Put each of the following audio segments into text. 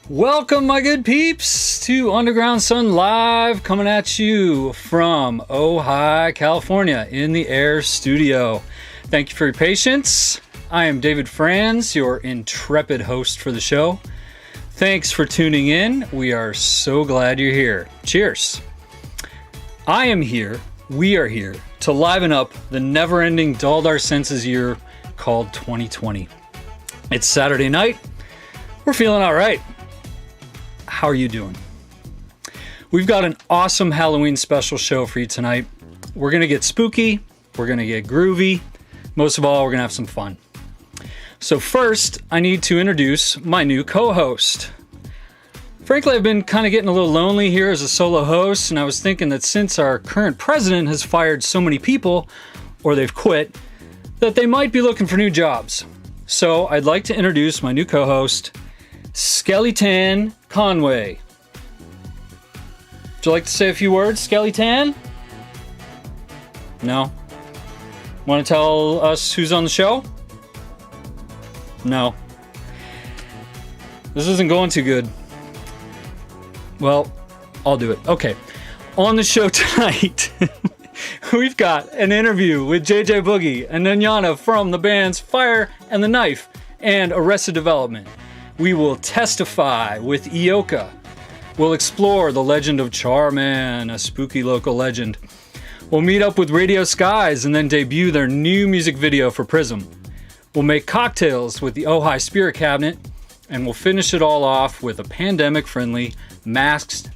Welcome, my good peeps, to Underground Sun Live, coming at you from Ojai, California, in the Air Studio. Thank you for your patience. I am David Franz, your intrepid host for the show. Thanks for tuning in. We are so glad you're here. Cheers. I am here, we are here, to liven up the never-ending dulled our senses year called 2020. It's Saturday night. We're feeling all right. How are you doing? We've got an awesome Halloween special show for you tonight. We're going to get spooky. We're going to get groovy. Most of all, we're going to have some fun. So first, I need to introduce my new co-host. Frankly, I've been kind of getting a little lonely here as a solo host, and I was thinking that since our current president has fired so many people, or they've quit, that they might be looking for new jobs. So I'd like to introduce my new co-host, Skelly-Tanne Conway. Would you like to say a few words, Skelly-Tanne? No? Want to tell us who's on the show? No. This isn't going too good. Well, I'll do it. Okay. On the show tonight, we've got an interview with JJ Boogie and Nanyana from the bands Fire and the Knife and Arrested Development. We will testify with Iyeoka. We'll explore the legend of Char Man, a spooky local legend. We'll meet up with Radio Skies and then debut their new music video for Prism. We'll make cocktails with the Ojai Spirit Cabinet, and we'll finish it all off with a pandemic-friendly masked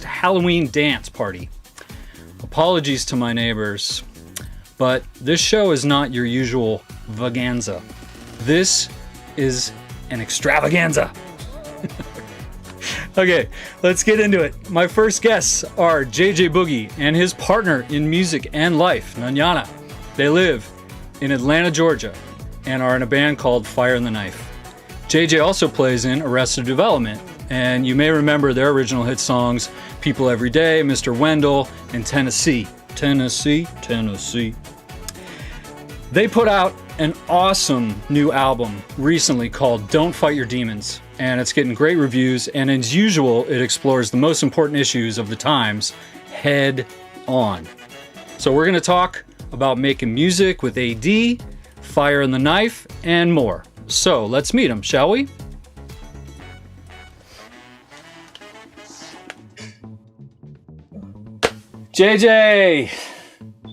Halloween dance party. Apologies to my neighbors, but this show is not your usual vaganza. This is an extravaganza. Okay, let's get into it. My first guests are JJ Boogie and his partner in music and life, Nanyana. They live in Atlanta, Georgia, and are in a band called Fire and the Knife. JJ also plays in Arrested Development, and you may remember their original hit songs, People Every Day, Mr. Wendell, and Tennessee. Tennessee. They put out an awesome new album recently called Don't Fight Your Demons, and it's getting great reviews, and as usual, it explores the most important issues of the times head on. So we're going to talk about making music with AD, Fire and the Knife, and more. So let's meet them, shall we? JJ!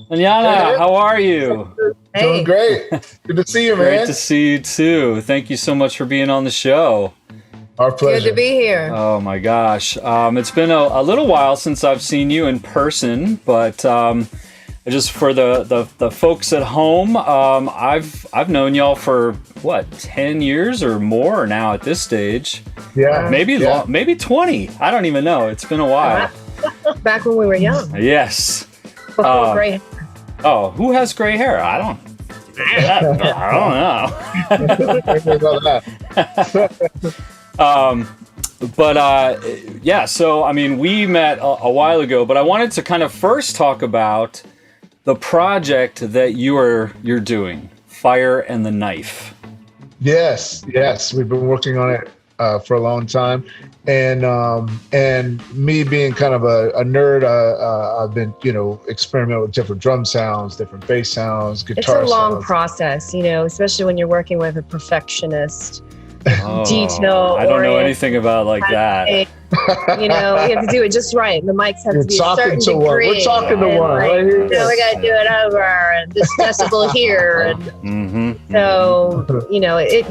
Nanyana, how are you? Hey. Doing great. Good to see you, man. Great to see you too. Thank you so much for being on the show. Our pleasure. Good to be here. Oh my gosh. It's been a little while since I've seen you in person, but just for the folks at home, I've known y'all for what, 10 years or more now at this stage. Yeah. Maybe 20. I don't even know. It's been a while. Back when we were young. Yes. Before gray hair. Oh, who has gray hair? I don't know. Yeah, so I mean, we met a while ago, but I wanted to kind of first talk about the project that you're doing, Fire and the Knife. Yes, we've been working on it for a long time, and me being kind of a nerd, I've been experimenting with different drum sounds, different bass sounds, guitar sounds. It's a long process, especially when you're working with a perfectionist. Detail. I don't know anything about like that. We have to do it just right. The mics have to be a certain degree. We're talking to one. Right here. We got to do it over, and this decibel here, and so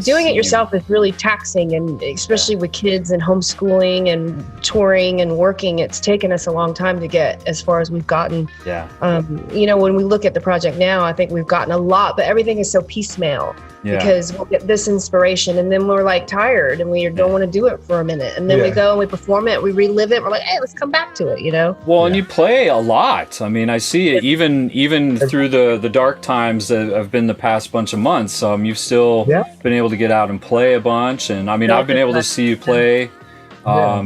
doing it yourself is really taxing, and especially with kids and homeschooling and touring and working, it's taken us a long time to get as far as we've gotten. Yeah. When we look at the project now, I think we've gotten a lot, but everything is so piecemeal. Yeah. Because we'll get this inspiration and then we're like tired and we don't want to do it for a minute, and then we go and we perform it, we relive it, we're like, hey, let's come back to it, Well, and you play a lot. I mean, I see it even through the dark times that have been the past bunch of months. You've still been able to get out and play a bunch, and I mean, I've been able to see you play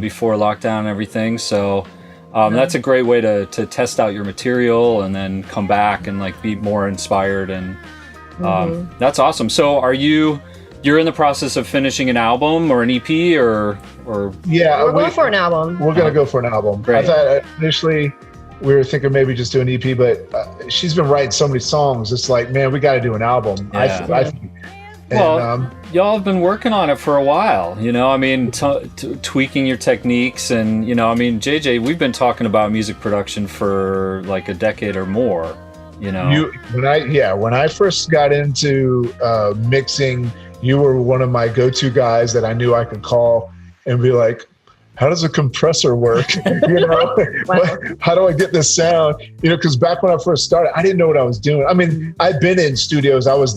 before lockdown and everything. So that's a great way to test out your material and then come back and like be more inspired, and that's awesome. So are you you're in the process of finishing an album or an EP or yeah, we're going for an album. We're gonna go for an album. Great. I thought initially we were thinking maybe just do an EP, but she's been writing so many songs. It's like, man, we got to do an album. Yeah. I think. Well, y'all have been working on it for a while, you know. I mean, tweaking your techniques, and you know, I mean, JJ, we've been talking about music production for like a decade or more. You know, when I first got into mixing, you were one of my go-to guys that I knew I could call and be like, how does a compressor work? You know, Wow. how do I get this sound? You know, because back when I first started, I didn't know what I was doing. I mean, I'd been in studios. I was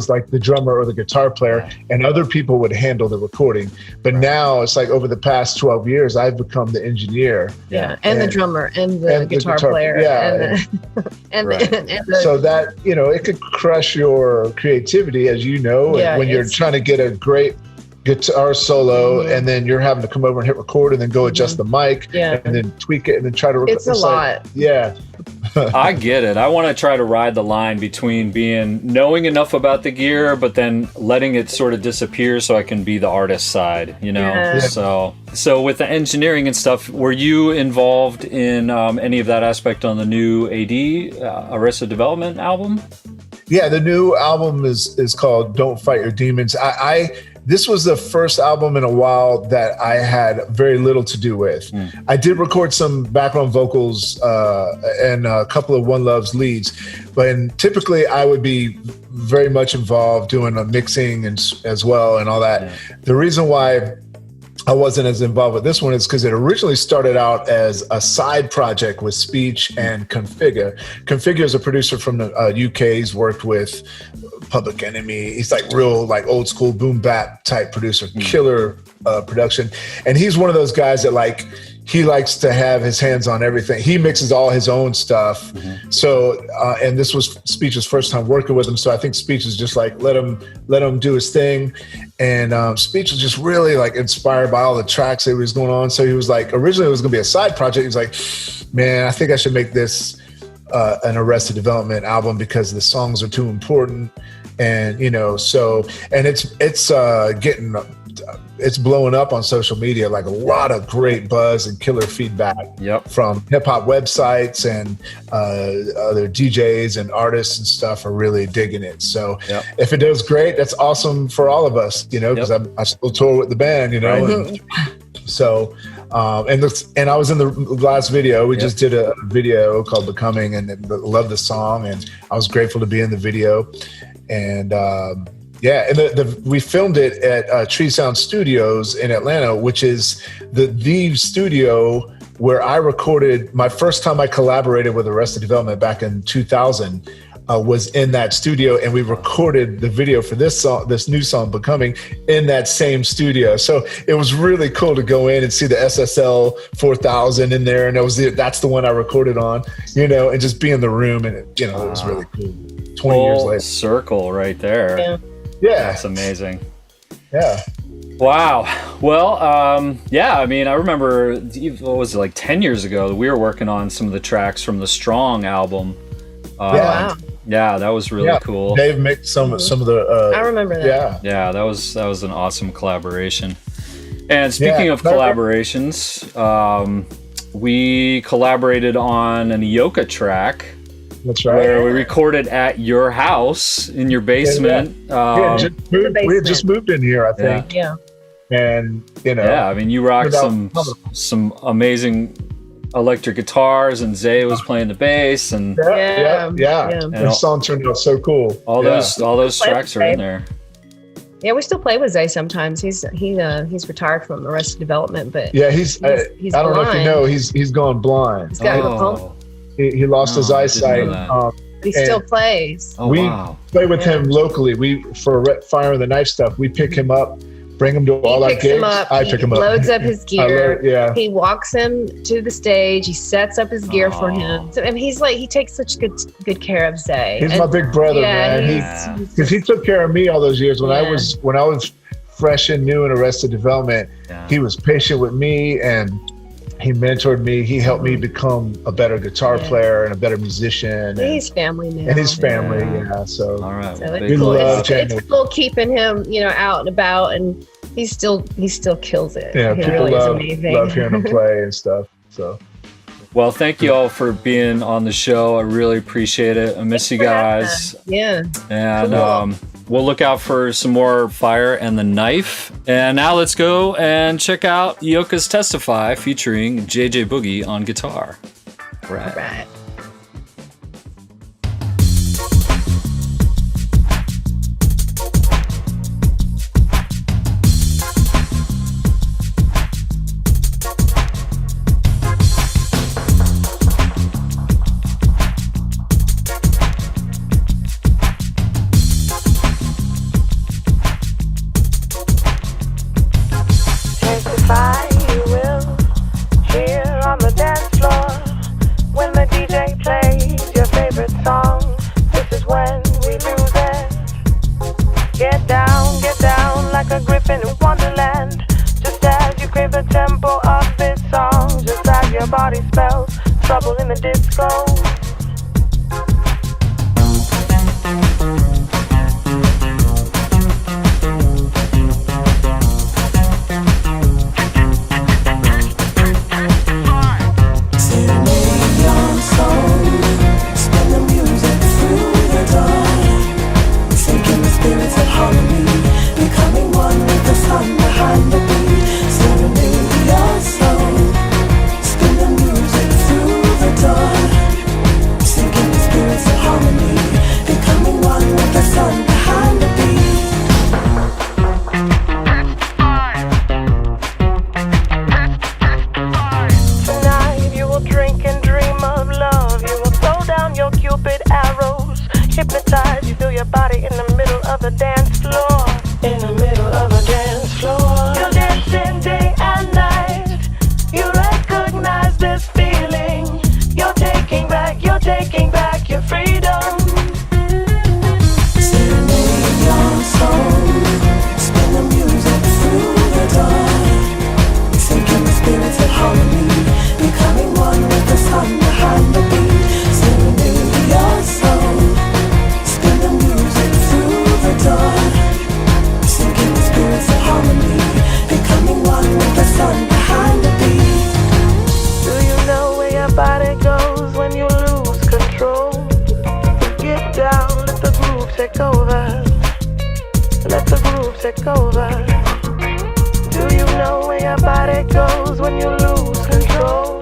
like the drummer or the guitar player, and other people would handle the recording. But now it's like over the past 12 years, I've become the engineer. Yeah, and the drummer and the guitar player. Yeah, so that, you know, it could crush your creativity, as you know, when you're trying to get a great guitar solo, and then you're having to come over and hit record and then go adjust the mic and then tweak it and then try to record. It's a lot. Yeah. I get it. I want to try to ride the line between knowing enough about the gear, but then letting it sort of disappear so I can be the artist side, you know? Yeah. So with the engineering and stuff, were you involved in any of that aspect on the new Arrested Development album? Yeah, the new album is called Don't Fight Your Demons. This was the first album in a while that I had very little to do with. I did record some background vocals and a couple of One Love's leads, but typically I would be very much involved doing a mixing as well and all that. Yeah. The reason why I wasn't as involved with this one is because it originally started out as a side project with Speech and Configure. Configure is a producer from the UK. He's worked with Public Enemy. He's like real, like old school boom bap type producer, killer production. And he's one of those guys that like, he likes to have his hands on everything. He mixes all his own stuff. So, and this was Speech's first time working with him. So I think Speech is just like, let him do his thing. And Speech was just really like inspired by all the tracks that was going on. So he was like, originally it was gonna be a side project. He was like, man, I think I should make this an Arrested Development album because the songs are too important. And, you know, so, and it's blowing up on social media, like a lot of great buzz and killer feedback from hip hop websites, and other DJs and artists and stuff are really digging it. So if it does great, that's awesome for all of us, you know, because I still tour with the band, you know. Right. So, and I was in the last video. We just did a video called Becoming, and loved the song, and I was grateful to be in the video. And we filmed it at Tree Sound Studios in Atlanta, which is the studio where I recorded my first time I collaborated with Arrested Development back in 2000. Was in that studio, and we recorded the video for this new song Becoming, in that same studio. So it was really cool to go in and see the SSL 4000 in there, and that's the one I recorded on, you know, and just be in the room, and it was really cool. 20 years later, circle right there. Yeah, that's amazing. Yeah. Wow. Well, I mean, I remember, what was it, like 10 years ago, we were working on some of the tracks from the Strong album. Wow. Yeah, that was really cool. Dave mixed some of the. I remember that. Yeah, that was an awesome collaboration. And speaking of collaborations, we collaborated on an Iyeoka track. That's right. Where we recorded at your house in your basement. We had just moved in here, I think. Yeah. And I mean, you rocked some amazing electric guitars, and Zay was playing the bass, and the song turned out so cool. All those tracks are in there. Yeah, we still play with Zay sometimes. He's retired from Arrested Development, but he's I don't know if you know, he's gone blind. He's got he lost his eyesight. He still plays. We play with him locally. For Fire and the Knife stuff, we pick him up, bring him to all our gigs. I pick him up. He loads up his gear. He walks him to the stage. He sets up his gear for him. So, and he takes such good care of Zay. He's my big brother, man. Because he took care of me all those years when I was fresh and new in Arrested Development. He was patient with me, and he mentored me. He helped me become a better guitar player and a better musician. He's family now. And his family, So all right, so it's cool. It's cool keeping him, out and about, and he still kills it. Yeah, he people really love hearing him play and stuff. So. Well, thank you all for being on the show. I really appreciate it. I miss you guys. Yeah. And cool. We'll look out for some more Fire and the Knife. And now let's go and check out Iyeoka's Testify featuring JJ Boogie on guitar. Right. All right. You will hear on the dance floor when the DJ plays your favorite song. This is when we lose it. Get down like a griffin in Wonderland. Just as you crave the tempo of this song, just as your body spells trouble in the disco. Hypnotize, you feel your body in the middle of the dance floor. In the middle of the dance floor. You're dancing day and night. You recognize this feeling. You're taking back your freedom. Serenade your soul. Spin the music through the dark. Sinking the spirits of harmony. Becoming one with the sun behind the beat. Serenade your soul. Sinking the spirits of harmony, becoming one with the sun behind the beat. Do you know where your body goes when you lose control? Get down, let the groove take over. Let the groove take over. Do you know where your body goes when you lose control?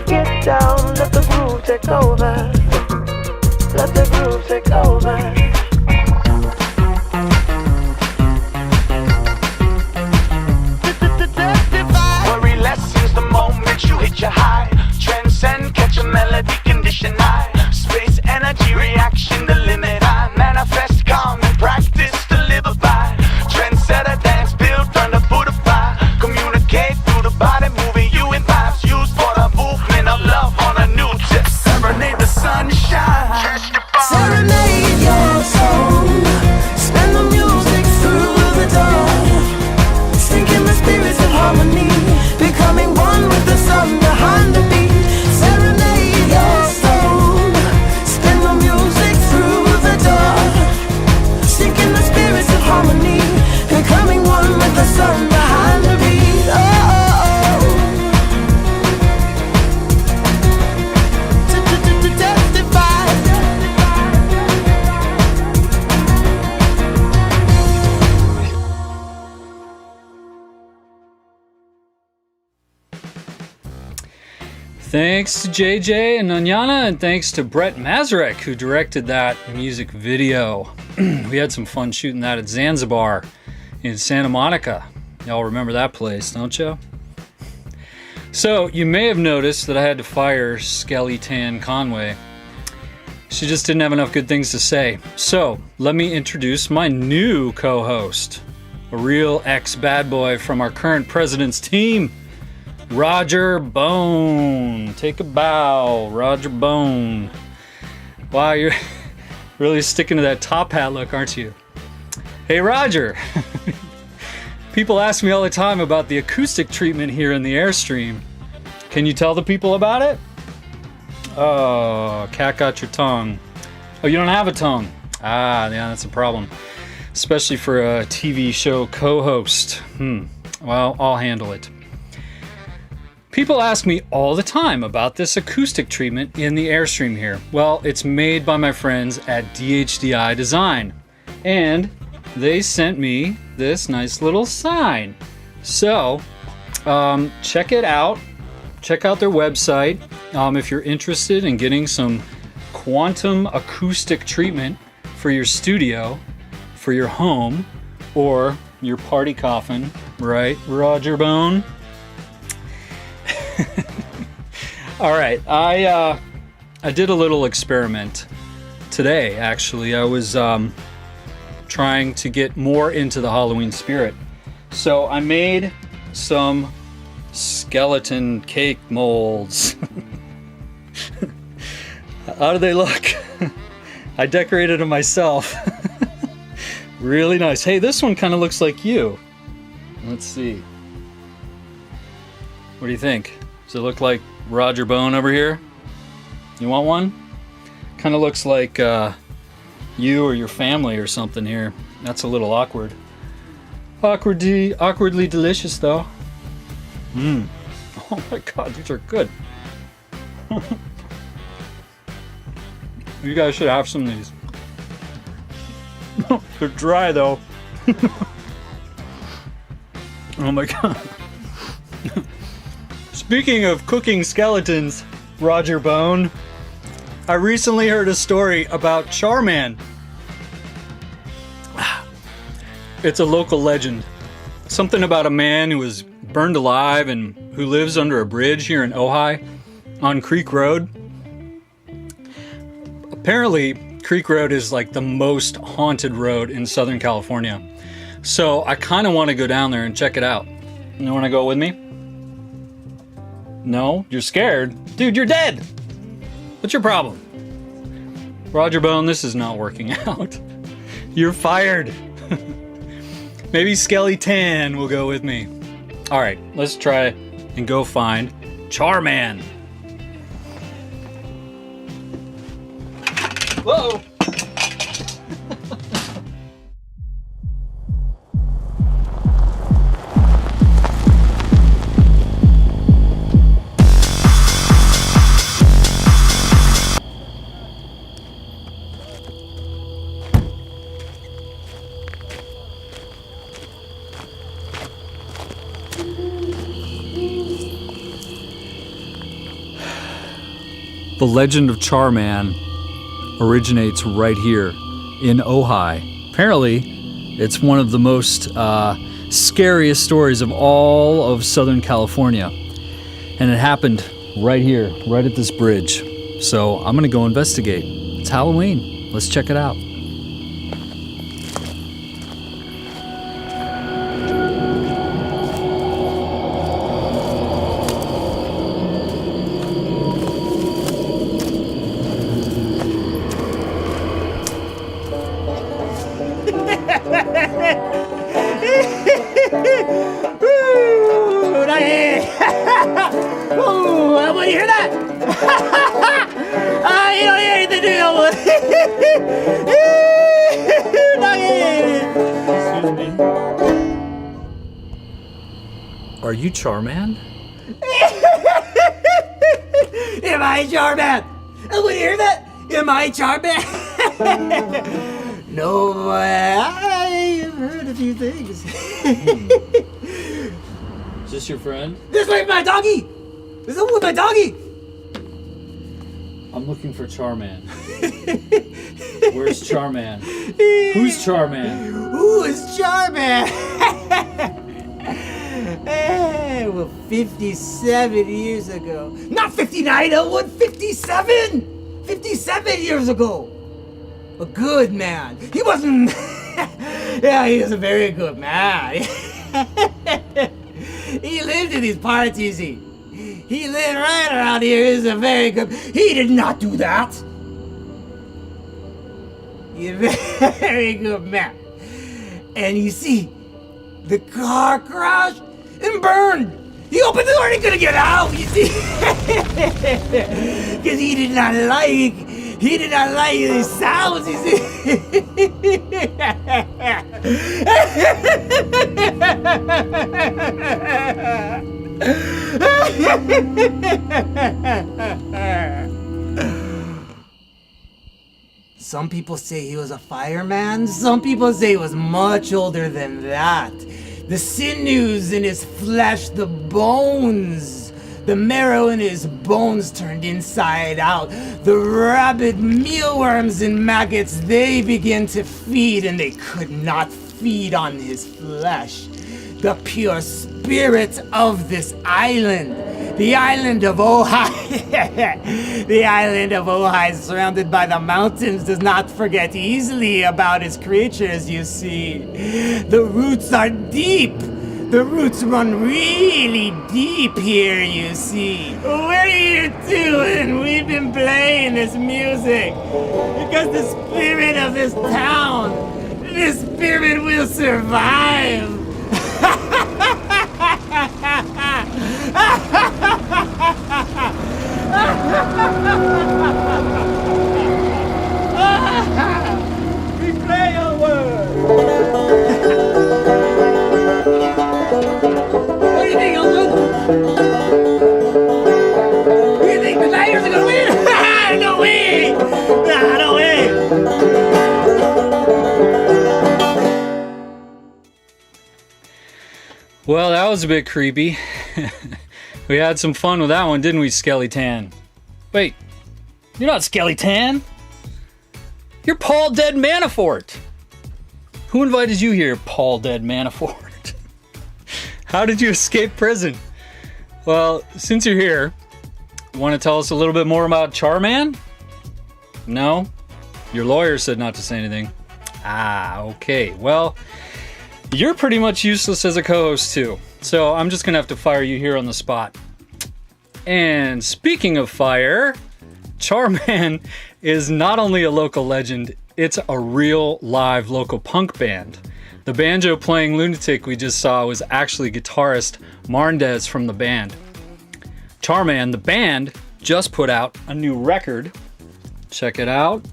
Get down, let the groove take over. Let the groove take over. You hit your high, transcend, catch a melody, condition high, space, energy, reaction, the limit I manifest, calm and practice to live by. Trendset a dance, build, turn to Buddha, communicate through the body, moving you in vibes, used for the movement of love on a new tip. Serenade the sunshine, testify. Serenade your soul, spin the music through the door, sinking the spirits of harmony, becoming one with the sun behind the beat. Serenade your soul. Spin the music through the door. Sinking the spirits of harmony. Becoming one with the sun behind the beat. Oh, oh, oh. Testify. Thanks to JJ and Nanyana, and thanks to Brett Mazurek, who directed that music video. We had some fun shooting that at Zanzibar in Santa Monica. Y'all remember that place, don't you? So, you may have noticed that I had to fire Skelly-Tanne Conway. She just didn't have enough good things to say. So, let me introduce my new co-host, a real ex-bad boy from our current president's team, Roger Bone. Take a bow, Roger Bone. Wow, you're really sticking to that top hat look, aren't you? Hey, Roger. People ask me all the time about the acoustic treatment here in the Airstream. Can you tell the people about it? Oh, cat got your tongue. Oh, you don't have a tongue. Ah, yeah, that's a problem. Especially for a TV show co-host. Well, I'll handle it. People ask me all the time about this acoustic treatment in the Airstream here. Well, it's made by my friends at DHDI Design. And they sent me this nice little sign. So, check it out. Check out their website if you're interested in getting some quantum acoustic treatment for your studio, for your home, or your party coffin, right, Roger Bone? All right, I did a little experiment today, actually. I was trying to get more into the Halloween spirit. So I made some skeleton cake molds. How do they look? I decorated them myself. Really nice. Hey, this one kind of looks like you. Let's see. What do you think? Does it look like Roger Bone over here? You want one? Kind of looks like you or your family or something here. That's a little awkward. Awkwardly delicious, though. Oh my god, these are good. You guys should have some of these. They're dry, though. Oh my god. Speaking of cooking skeletons, Roger Bone, I recently heard a story about Char Man. It's a local legend. Something about a man who was burned alive and who lives under a bridge here in Ojai on Creek Road. Apparently, Creek Road is like the most haunted road in Southern California. So I kind of want to go down there and check it out. You want to go with me? No? You're scared? Dude, you're dead! What's your problem? Roger Bone, this is not working out. You're fired. Maybe Skelly-Tanne will go with me. Alright, let's try and go find Char Man. Whoa! The legend of Char Man originates right here in Ojai. Apparently, it's one of the most scariest stories of all of Southern California. And it happened right here, right at this bridge. So I'm gonna go investigate. It's Halloween. Let's check it out. Are you Char Man? Am I Char Man? I would hear that. Am I Char Man? No, I've heard a few things. Is this your friend? This way, my doggy. This is with my doggy. I'm looking for Char Man. Where's Char Man? Who's Char Man? Who is Char Man? Hey, well, 57 years ago. Not 59, Elwood, 57! 57 years ago. A good man. He wasn't... Yeah, he was a very good man. He lived in these parts, you see. He lived right around here. He was a very good... He did not do that. He's a very good man. And you see, the car crashed and burned. He opened the door and he couldn't get out, you see? Because he did not like these sounds, you see? Some people say he was a fireman. Some people say he was much older than that. The sinews in his flesh, the bones, the marrow in his bones turned inside out. The rabid mealworms and maggots, they began to feed, and they could not feed on his flesh. The pure spirit of this island, the island of Ojai, the island of Ojai, surrounded by the mountains, does not forget easily about its creatures, you see. The roots are deep. The roots run really deep here, you see. We're here too, and we've been playing this music because the spirit of this town, this spirit will survive. We play your word. What do you think, Uncle? Do you think the Tigers are gonna win? No way! Nah, no way! Well, that was a bit creepy. We had some fun with that one, didn't we, Skelly-Tanne? Wait, you're not Skelly-Tanne. You're Paul Deadmanafort. Who invited you here, Paul Deadmanafort? How did you escape prison? Well, since you're here, you want to tell us a little bit more about Char Man? No? Your lawyer said not to say anything. Ah, okay. Well, you're pretty much useless as a co-host too, so I'm just gonna have to fire you here on the spot. And speaking of fire, Char Man is not only a local legend, it's a real live local punk band. The banjo playing lunatic we just saw was actually guitarist Marndez from the band. Char Man, the band, just put out a new record. Check it out.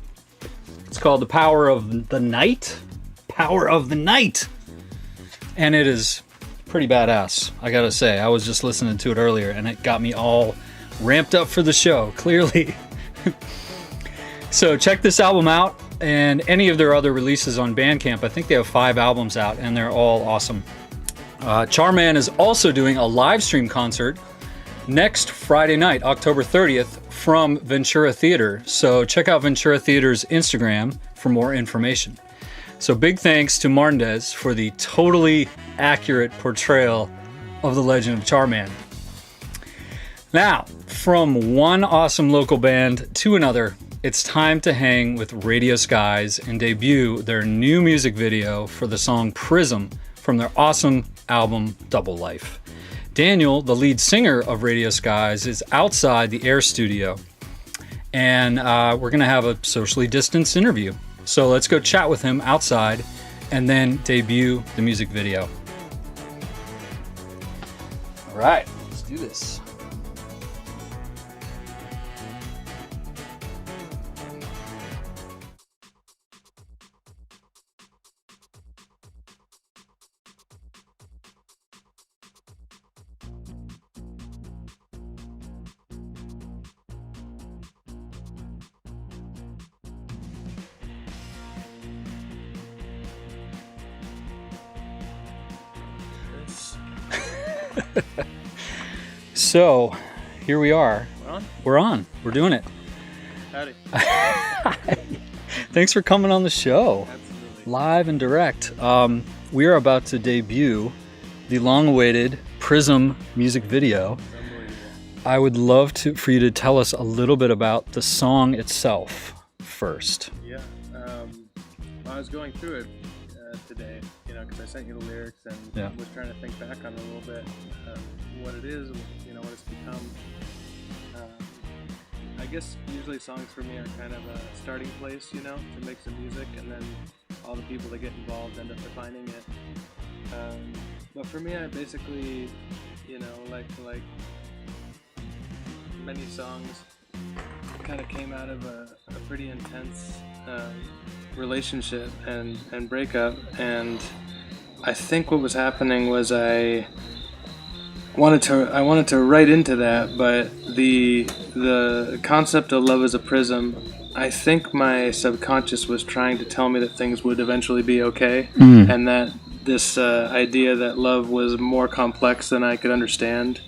It's called The Power of the Night. Power of the Night. And it is pretty badass, I gotta say. I was just listening to it earlier and it got me all ramped up for the show, clearly. So check this album out and any of their other releases on Bandcamp. I think they have 5 albums out and they're all awesome. Char Man is also doing a live stream concert next Friday night, October 30th, from Ventura Theater. So check out Ventura Theater's Instagram for more information. So big thanks to Marndez for the totally accurate portrayal of the legend of Char Man. Now, from one awesome local band to another, it's time to hang with Radio Skies and debut their new music video for the song Prism from their awesome album Double Life. Daniel, the lead singer of Radio Skies, is outside the Air studio, and we're going to have a socially distanced interview. So let's go chat with him outside and then debut the music video. All right, let's do this. So, here we are. We're on. We're doing it. Howdy. Thanks for coming on the show. Absolutely. Live and direct. We are about to debut the long-awaited Prism music video. I would love for you to tell us a little bit about the song itself first. Yeah. I was going through it today, because I sent you the lyrics and was trying to think back on it a little bit, what it is, what it's become. I guess usually songs for me are kind of a starting place, to make some music, and then all the people that get involved end up defining it. But for me, I basically you know, like many songs kind of came out of a pretty intense relationship and breakup, and I think what was happening was I wanted to write into that, but the concept of love as a prism, I think my subconscious was trying to tell me that things would eventually be okay, and that this idea that love was more complex than I could understand,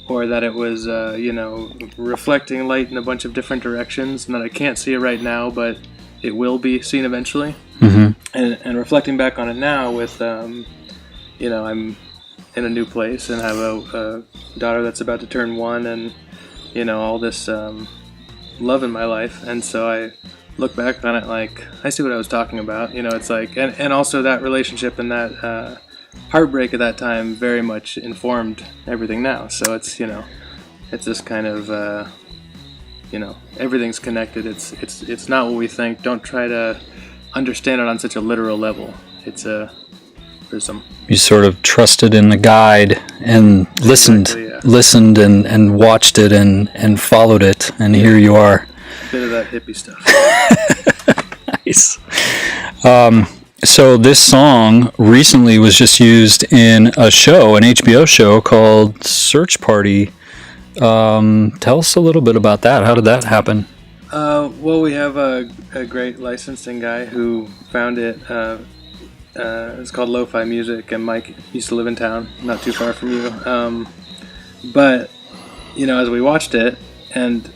or that it was, you know, reflecting light in a bunch of different directions, and that I can't see it right now, but it will be seen eventually. And reflecting back on it now with, you know, I'm in a new place and have a daughter that's about to turn 1, and, you know, all this love in my life, and so I look back on it like, I see what I was talking about, you know, it's like, and also that relationship and that heartbreak at that time very much informed everything now. So it's, you know, it's this kind of, you know, everything's connected. It's not what we think. Don't try to understand it on such a literal level. It's a prism. You sort of trusted in the guide and listened, listened and watched it and followed it, and here you are. A bit of that hippie stuff. Nice. So this song recently was just used in a show, an HBO show called Search Party. Tell us a little bit about that. How did that happen? Well, we have a great licensing guy who found it. It's called Lo-Fi Music, and Mike used to live in town, not too far from you. But, you know, as we watched it, and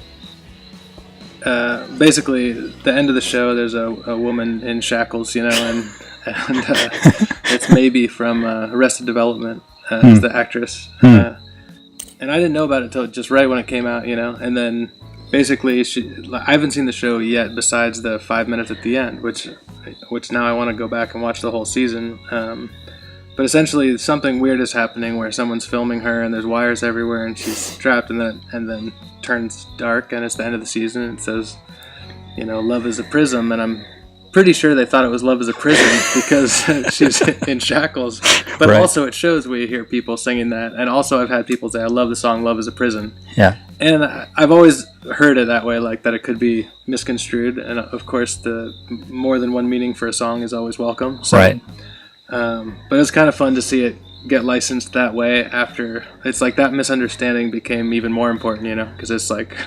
basically the end of the show, there's a woman in shackles, you know, and it's maybe from Arrested Development as the actress. And I didn't know about it until just right when it came out, you know, and then basically I haven't seen the show yet besides the 5 minutes at the end, which now I want to go back and watch the whole season. But essentially something weird is happening where someone's filming her and there's wires everywhere and she's trapped, and then turns dark, and it's the end of the season, and it says, you know, love is a prism, and I'm pretty sure they thought it was love is a prison because she's in shackles. But right. Also it shows we hear people singing that, and also I've had people say, I love the song Love is a Prison. Yeah. And I've always heard it that way, like that it could be misconstrued, and of course the more than one meaning for a song is always welcome. So, right. But it's kind of fun to see it get licensed that way after. It's like that misunderstanding became even more important, you know, because it's like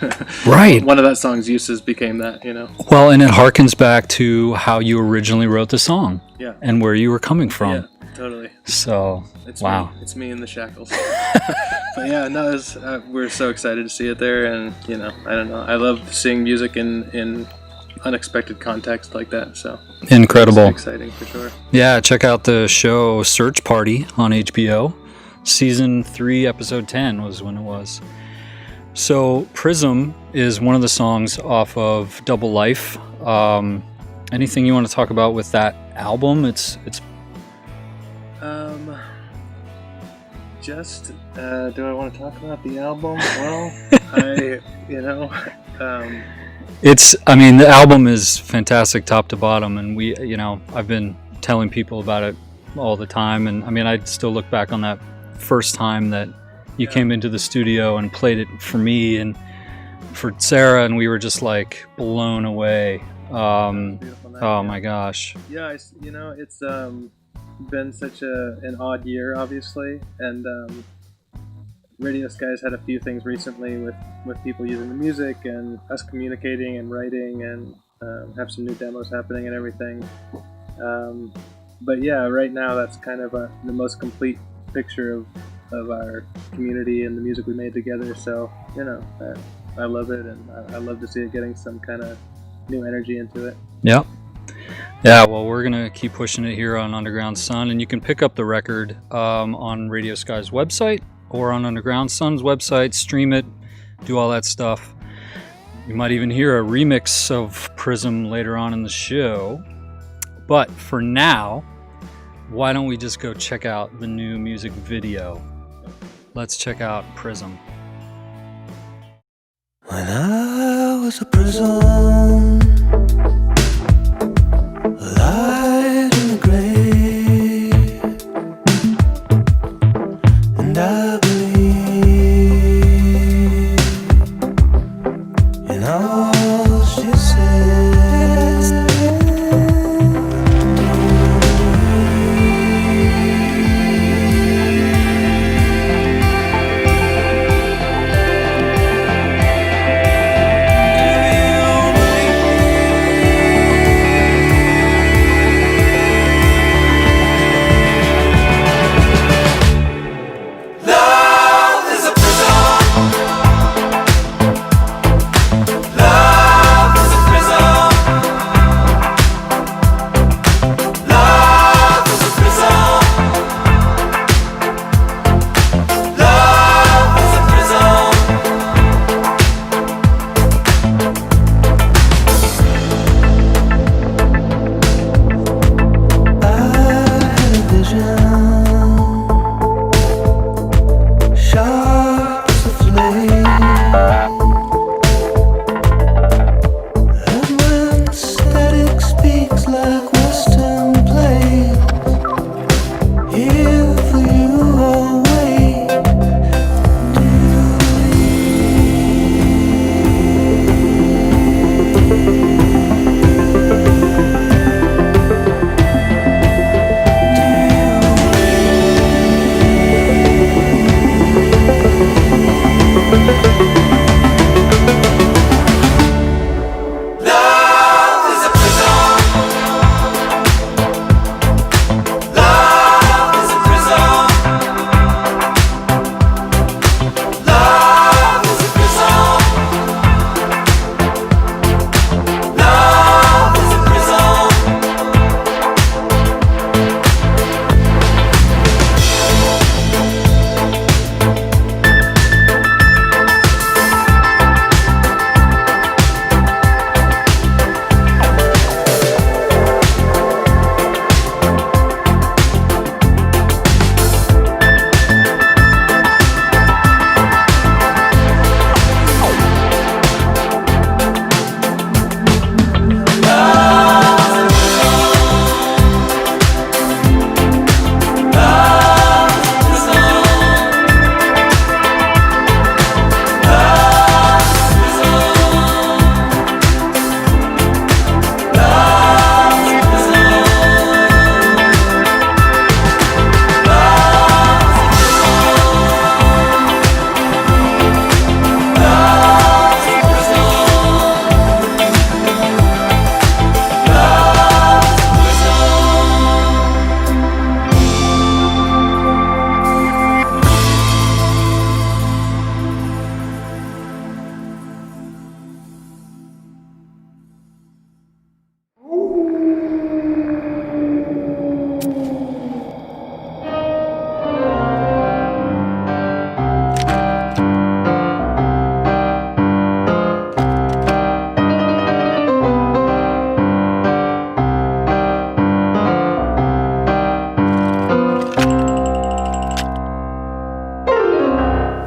right. One of that song's uses became that, you know. Well, and it harkens back to how you originally wrote the song. Yeah. And where you were coming from. Yeah, totally. So, it's wow. It's me in the shackles. But yeah, no, we're so excited to see it there, and, you know, I don't know. I love seeing music in unexpected context like that, so incredible. It's exciting for sure. Yeah, check out the show Search Party on HBO. Season 3, episode 10 was when it was. So Prism is one of the songs off of Double Life. Anything you want to talk about with that album? It's just do I want to talk about the album? Well, I mean, the album is fantastic top to bottom, and I've been telling people about it all the time, and I mean, I still look back on that first time that you came into the studio and played it for me and for Sarah, and we were just like blown away. Oh my gosh. Yeah, it's been such an odd year, obviously, and Radio Sky's had a few things recently with people using the music and us communicating and writing, and have some new demos happening and everything. But yeah, right now that's kind of the most complete picture of our community and the music we made together. So, I love it, and I love to see it getting some kind of new energy into it. Yep. Yeah, well, we're going to keep pushing it here on Underground Sun, and you can pick up the record on Radio Sky's website or on Underground Sun's website, stream it, do all that stuff. You might even hear a remix of Prism later on in the show. But for now, why don't we just go check out the new music video? Let's check out Prism. When I was a prism, light in the grave, and I believe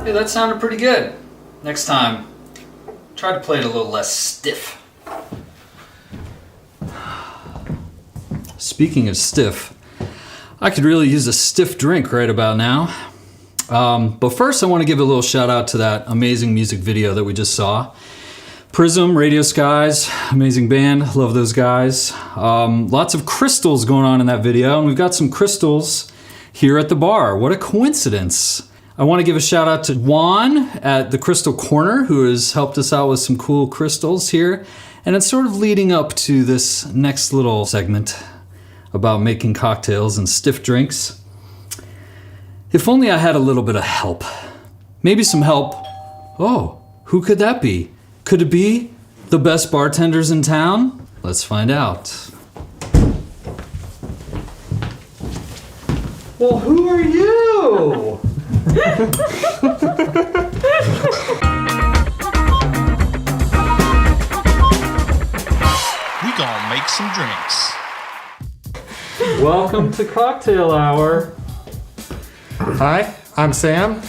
Hey, that sounded pretty good. Next time, try to play it a little less stiff. Speaking of stiff, I could really use a stiff drink right about now. But first, I want to give a little shout out to that amazing music video that we just saw. Prism, Radio Skies, amazing band, love those guys. Lots of crystals going on in that video, and we've got some crystals here at the bar. What a coincidence. I want to give a shout out to Juan at the Crystal Corner, who has helped us out with some cool crystals here. And it's sort of leading up to this next little segment about making cocktails and stiff drinks. If only I had a little bit of help. Maybe some help. Oh, who could that be? Could it be the best bartenders in town? Let's find out. Well, who are you? We gonna make some drinks. Welcome to Cocktail Hour. Hi, I'm Sam,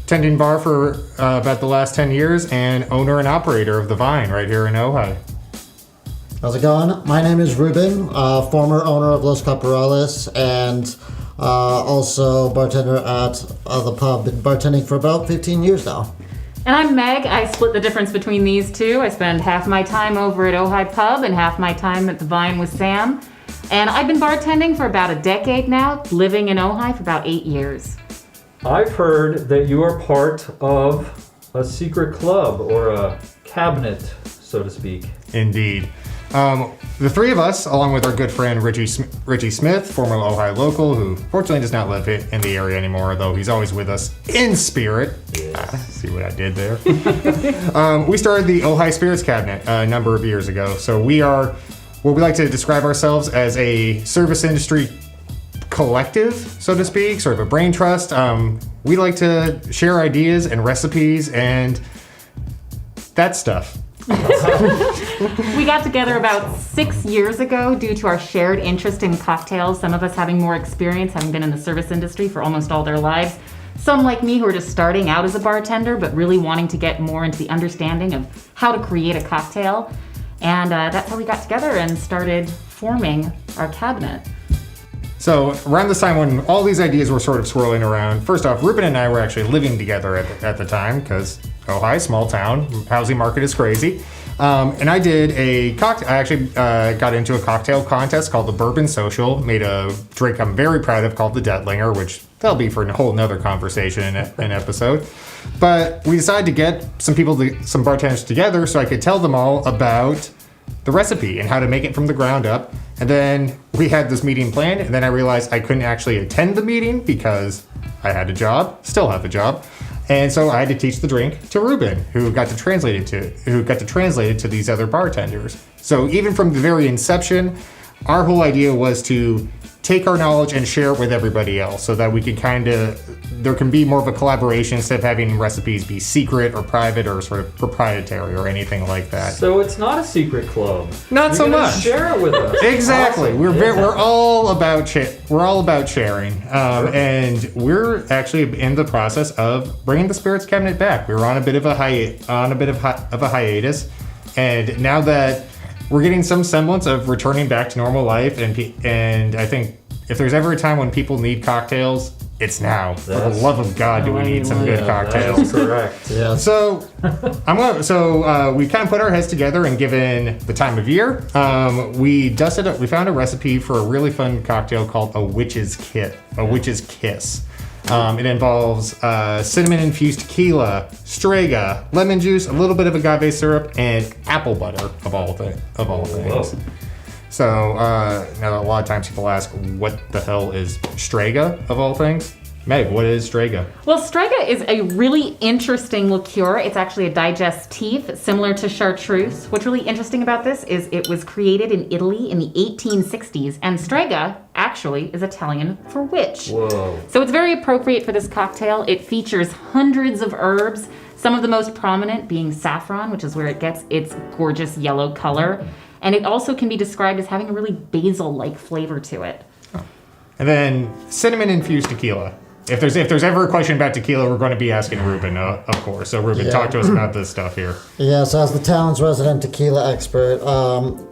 tending bar for about the last 10 years and owner and operator of The Vine right here in Ojai. How's it going? My name is Ruben, former owner of Los Caporales and also bartender at the pub. Been bartending for about 15 years now. And I'm Meg. I split the difference between these two. I spend half my time over at Ojai Pub and half my time at The Vine with Sam. And I've been bartending for about a decade now, living in Ojai for about 8 years. I've heard that you are part of a secret club or a cabinet, so to speak. Indeed. The three of us, along with our good friend Richie Smith, former Ojai local, who fortunately does not live in the area anymore, though he's always with us in spirit. Yes. See what I did there? We started the Ojai Spirit Cabinet a number of years ago. So we are what we like to describe ourselves as a service industry collective, so to speak, sort of a brain trust. We like to share ideas and recipes and that stuff. We got together about 6 years ago due to our shared interest in cocktails, some of us having more experience, having been in the service industry for almost all their lives. Some like me who are just starting out as a bartender, but really wanting to get more into the understanding of how to create a cocktail. And that's how we got together and started forming our cabinet. So around this time when all these ideas were sort of swirling around, first off, Ruben and I were actually living together at the time because Ojai, small town, housing market is crazy. And I did a cocktail. I actually got into a cocktail contest called the Bourbon Social. Made a drink I'm very proud of called the Dettlinger, which that'll be for a whole nother conversation in an episode. But we decided to get some bartenders together so I could tell them all about the recipe and how to make it from the ground up. And then we had this meeting planned, and then I realized I couldn't actually attend the meeting because I had a job, still have a job. And so I had to teach the drink to Ruben, who got to translate it to these other bartenders. So even from the very inception, our whole idea was to take our knowledge and share it with everybody else so that we can there can be more of a collaboration instead of having recipes be secret or private or sort of proprietary or anything like that. So it's not a secret club. Not so much. Share it with us. Exactly. Awesome. We're all about sharing, and we're actually in the process of bringing the Spirits Cabinet back. We were on a bit of a hiatus, and now that we're getting some semblance of returning back to normal life, and I think if there's ever a time when people need cocktails, it's now. For the love of God, do we need some good cocktails? That is correct. Yeah. So we kind of put our heads together, and given the time of year, we found a recipe for a really fun cocktail called a witch's kiss. It involves cinnamon-infused tequila, strega, lemon juice, a little bit of agave syrup, and apple butter of all things. Whoa. So now a lot of times people ask, what the hell is strega of all things? Meg, what is strega? Well, strega is a really interesting liqueur. It's actually a digestif, similar to chartreuse. What's really interesting about this is it was created in Italy in the 1860s, and strega actually is Italian for witch. Whoa. So it's very appropriate for this cocktail. It features hundreds of herbs, some of the most prominent being saffron, which is where it gets its gorgeous yellow color. And it also can be described as having a really basil-like flavor to it. And then cinnamon-infused tequila. If there's ever a question about tequila, we're going to be asking Ruben, of course. So Ruben, talk to us about this stuff here. Yes, as the town's resident tequila expert,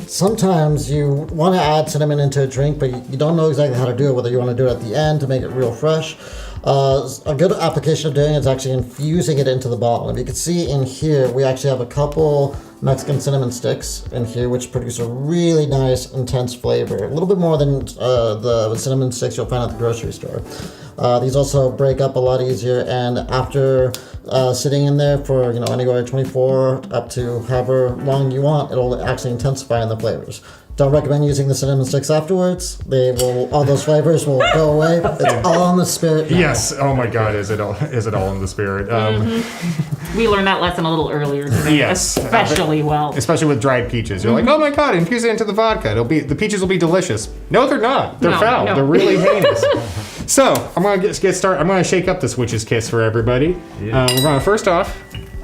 sometimes you want to add cinnamon into a drink, but you don't know exactly how to do it, whether you want to do it at the end to make it real fresh. A good application of doing it is actually infusing it into the bottle. If you can see in here, we actually have a couple Mexican cinnamon sticks in here, which produce a really nice, intense flavor. A little bit more than the cinnamon sticks you'll find at the grocery store. These also break up a lot easier, and after sitting in there for anywhere 24 up to however long you want, it'll actually intensify in the flavors. Don't recommend using the cinnamon sticks afterwards. All those flavors will go away. It's all in the spirit now. Yes. Oh my God, is it all in the spirit? We learned that lesson a little earlier today. Yes. Especially with dried peaches. You're like, oh my God, infuse it into the vodka. The peaches will be delicious. No, they're not. They're foul. No. They're really heinous. So I'm gonna get started. I'm gonna shake up this witch's kiss for everybody. Yeah. We're gonna first off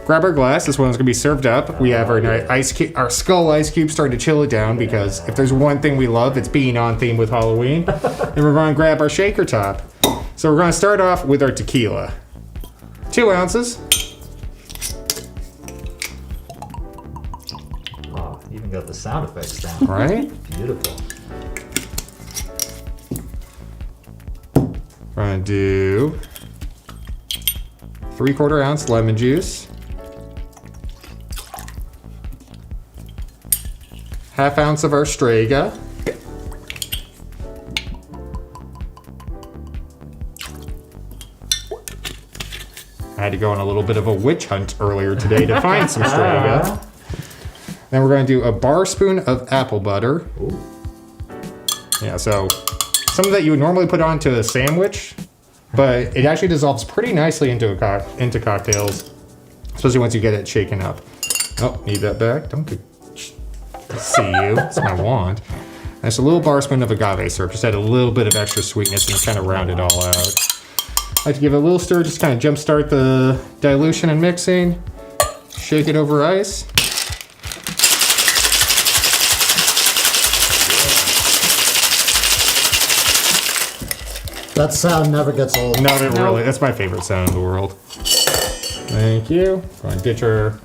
grab our glass. This one's gonna be served up. We have our skull ice cube starting to chill it down, because if there's one thing we love, it's being on theme with Halloween. And we're gonna grab our shaker top. So we're gonna start off with our tequila. 2 ounces. Wow, even got the sound effects down. Right? Beautiful. We're gonna do 3/4 ounce lemon juice. 1/2 ounce of our Strega. I had to go on a little bit of a witch hunt earlier today to find some Strega. Then we're going to do a bar spoon of apple butter. Ooh. Yeah, so something that you would normally put onto a sandwich, but it actually dissolves pretty nicely into cocktails, especially once you get it shaken up. Oh, need that back. Don't see you. It's my wand. And it's a little bar spoon of agave syrup. Just add a little bit of extra sweetness and kind of round it all out. I like to give it a little stir, just kind of jumpstart the dilution and mixing. Shake it over ice. That sound never gets old. No, it really. That's my favorite sound in the world. Thank you. Go and ditch our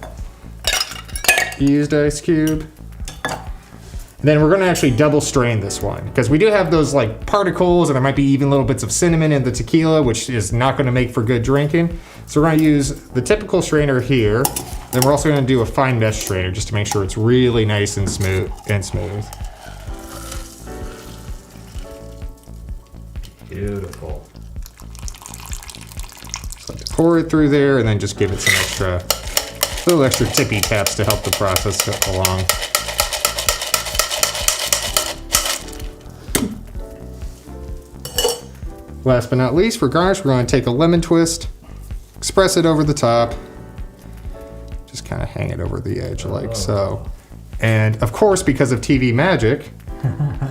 used ice cube. And then we're going to actually double strain this one, because we do have those like particles, and there might be even little bits of cinnamon in the tequila, which is not going to make for good drinking. So we're going to use the typical strainer here. Then we're also going to do a fine mesh strainer just to make sure it's really nice and smooth. Beautiful. So pour it through there, and then just give it some little extra tippy taps to help the process go along. Last but not least, for garnish, we're going to take a lemon twist, express it over the top, just kind of hang it over the edge like so. And of course, because of TV magic,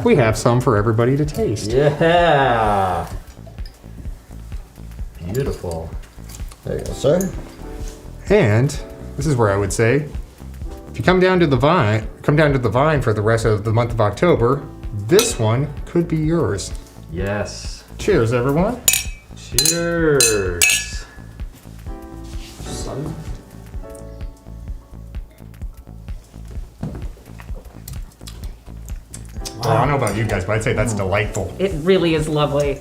we have some for everybody to taste. Yeah. Beautiful. There you go, sir. And this is where I would say, if you come down to the vine for the rest of the month of October, this one could be yours. Yes. Cheers, everyone. Cheers. Son. Well, I don't know about you guys, but I'd say that's delightful. It really is lovely.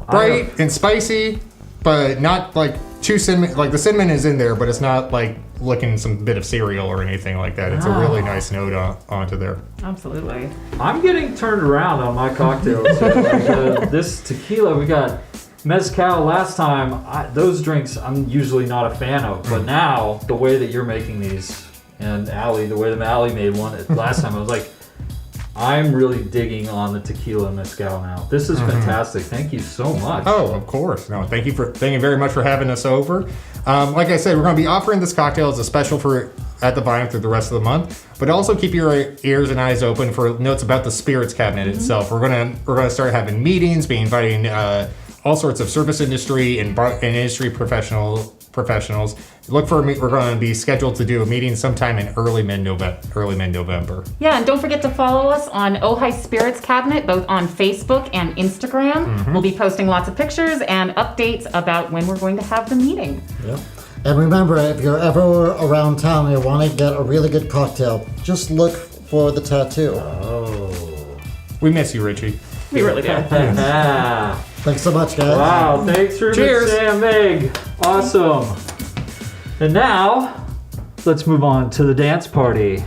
Bright and spicy, but not like too cinnamon. Like the cinnamon is in there, but it's not like licking some bit of cereal or anything like that. It's a really nice note onto there. Absolutely. I'm getting turned around on my cocktails. Like, this tequila, we got mezcal last time. Those drinks I'm usually not a fan of, but now the way that you're making these, and Allie, the way that Allie made one last time, I was like, I'm really digging on the tequila mezcal now. This is fantastic. Thank you so much. Oh, of course. No, thank you very much for having us over. Like I said, we're going to be offering this cocktail as a special at the Vine through the rest of the month, but also keep your ears and eyes open for notes about the Spirits Cabinet itself. We're gonna start having meetings, be inviting all sorts of service industry and industry professionals professionals. Look for me. We're going to be scheduled to do a meeting sometime in early mid-November. Yeah, and don't forget to follow us on Ojai Spirit Cabinet, both on Facebook and Instagram. We'll be posting lots of pictures and updates about when we're going to have the meeting. Yeah. And remember, if you're ever around town and you want to get a really good cocktail, just look for the tattoo. Oh. We miss you, Richie. We really do. Thanks so much, guys. Wow, thanks, Ruben, Cheers. Sam, Meg. Awesome. And now, let's move on to the dance party.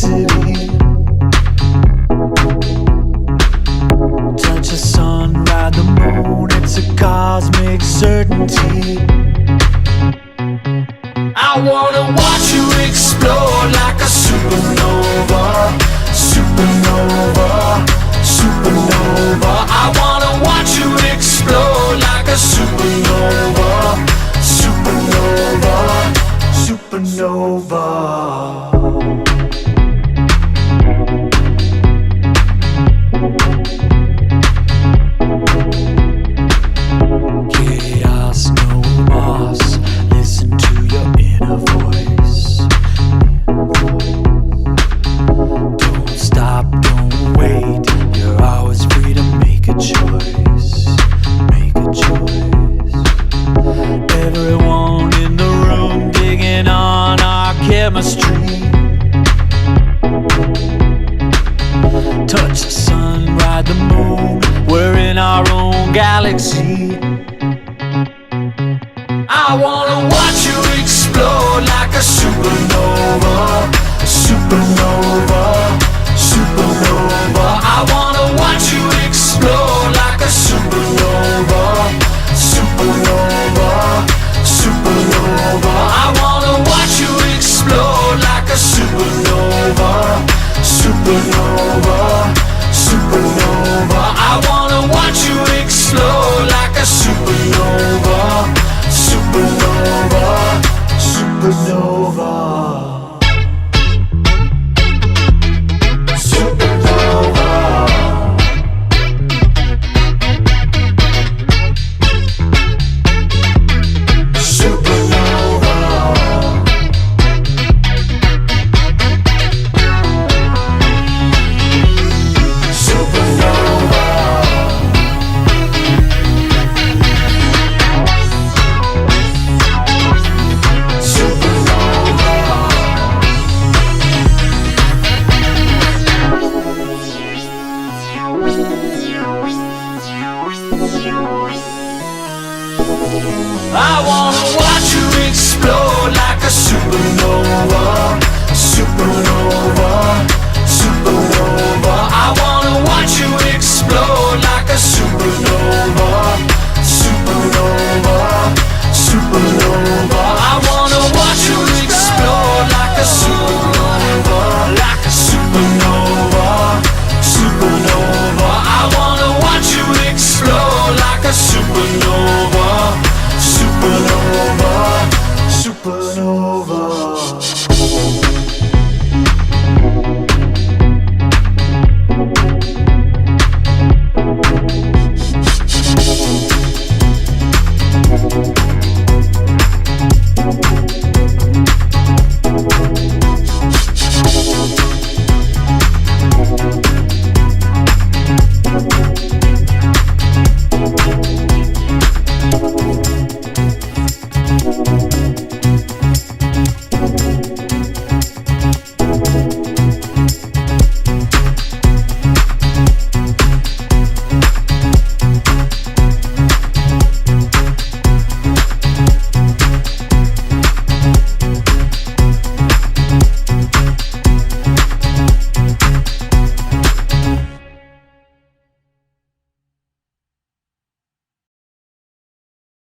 electricity. Touch the sun, ride the moon, it's a cosmic certainty. I wanna watch you explode like a supernova, supernova, supernova. I wanna watch you explode like a supernova, supernova, supernova. Chaos, no loss. Listen to your inner voice. Don't stop, don't wait. You're always free to make a choice. Make a choice. Everyone in the room digging on our chemistry. Touch the sun, ride the moon. We're in our own galaxy. I wanna watch you explode like a supernova, supernova, supernova. I wanna watch you explode like a supernova, supernova, supernova. I wanna watch you explode like a supernova, supernova, supernova. I wanna watch you explode like a supernova, supernova, supernova.